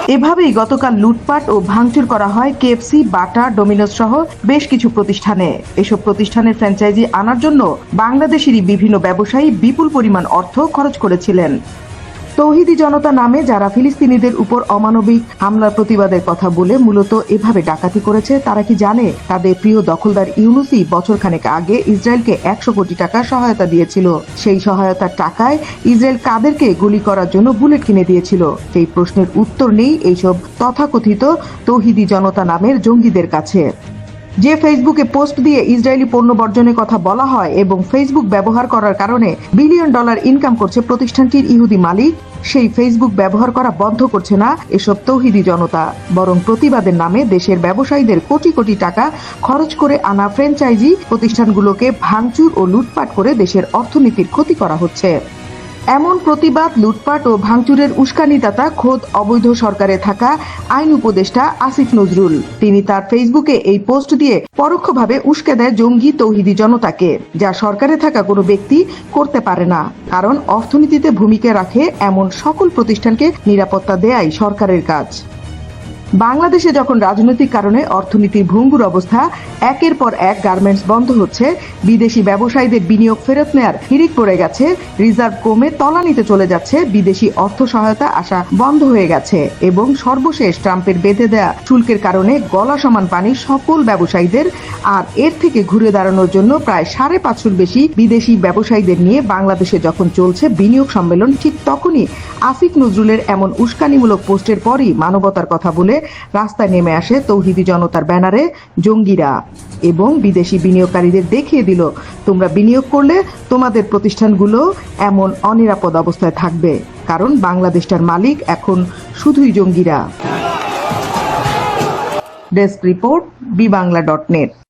এভাবেই গতকাল লুটপাট ও ভাঙচুর করা হয় কেএফসি, বাটা, ডোমিনোজ সহ বেশ কিছু প্রতিষ্ঠানে। এসব প্রতিষ্ঠানের ফ্র্যাঞ্চাইজি আনার জন্য বাংলাদেশেরই বিভিন্ন ব্যবসায়ী বিপুল পরিমাণ অর্থ খরচ করেছিলেন। তৌহিদি জনতা নামে যারা ফিলিস্তিনিদের উপর অমানবিক হামলার প্রতিবাদের কথা বলে মূলত এভাবে ডাকাতি করেছে, তারা কি জানে তাদের প্রিয় দখলদার ইউনুসি বছরখানেক আগে ইসরায়েলকে 100 কোটি টাকা সহায়তা দিয়েছিল? সেই সহায়তার টাকায় ইসরায়েল কাদেরকে গুলি করার জন্য বুলেট কিনে দিয়েছিল? সেই প্রশ্নের উত্তর নেই এইসব তথাকথিত তৌহিদি জনতা নামের জঙ্গিদের কাছে। যে ফেসবুকে পোস্ট দিয়ে ইসরায়েলি পণ্য বর্জনের কথা বলা হয় এবং ফেসবুক ব্যবহার করার কারণে বিলিয়ন ডলার ইনকাম করছে প্রতিষ্ঠানটির ইহুদি মালিক, সেই ফেসবুক ব্যবহার করা বন্ধ করছে না এসব তৌহিদি জনতা, বরং প্রতিবাদের নামে দেশের ব্যবসায়ীদের কোটি কোটি টাকা খরচ করে আনা ফ্র্যাঞ্চাইজি প্রতিষ্ঠানগুলোকে ভাঙচুর ও লুটপাট করে দেশের অর্থনীতির ক্ষতি করা হচ্ছে। এমন প্রতিবাদ, লুটপাট ও ভাঙচুরের উস্কানিদাতা খোদ অবৈধ সরকারে থাকা আইন উপদেষ্টা আসিফ নজরুল। তিনি তার ফেসবুকে এই পোস্ট দিয়ে পরোক্ষভাবে উস্কে দেয় জঙ্গি তৌহিদি জনতাকে, যা সরকারে থাকা কোনো ব্যক্তি করতে পারে না। কারণ অর্থনীতিতে ভূমিকা রাখে এমন সকল প্রতিষ্ঠানকে নিরাপত্তা দেয়াই সরকারের কাজ। বাংলাদেশে যখন রাজনৈতিক কারণে অর্থনীতির ভঙ্গুর অবস্থা, একের পর এক গার্মেন্টস বন্ধ হচ্ছে, বিদেশি ব্যবসায়ীদের বিনিয়োগ ফেরত নেয়ার হিড়িক পড়ে গেছে, রিজার্ভ কমে তলানিতে চলে যাচ্ছে, বিদেশি অর্থ সহায়তা আসা বন্ধ হয়ে গেছে এবং সর্বশেষ ট্রাম্পের বেঁধে দেয়া শুল্কের কারণে গলা সমান পানি সকল ব্যবসায়ীদের। আর এর থেকে ঘুরে দাঁড়ানোর জন্য প্রায় 550 বেশি বিদেশি ব্যবসায়ীদের নিয়ে বাংলাদেশে যখন চলছে বিনিয়োগ সম্মেলন, ঠিক তখনই আসিফ নজরুলের এমন উস্কানিমূলক পোস্টের পরই মানবতার কথা বলে রাস্তায় নেমে আসে তৌহিদি জনতার ব্যানারে জঙ্গিরা এবং বিদেশি বিনিয়োগকারীদের দেখিয়ে দিল, তোমরা বিনিয়োগ করলে তোমাদের প্রতিষ্ঠানগুলো এমন অনিরাপদ অবস্থায় থাকবে, কারণ বাংলাদেশটার মালিক এখন শুধুই জঙ্গিরা। Desk report, বিবাংলা.net।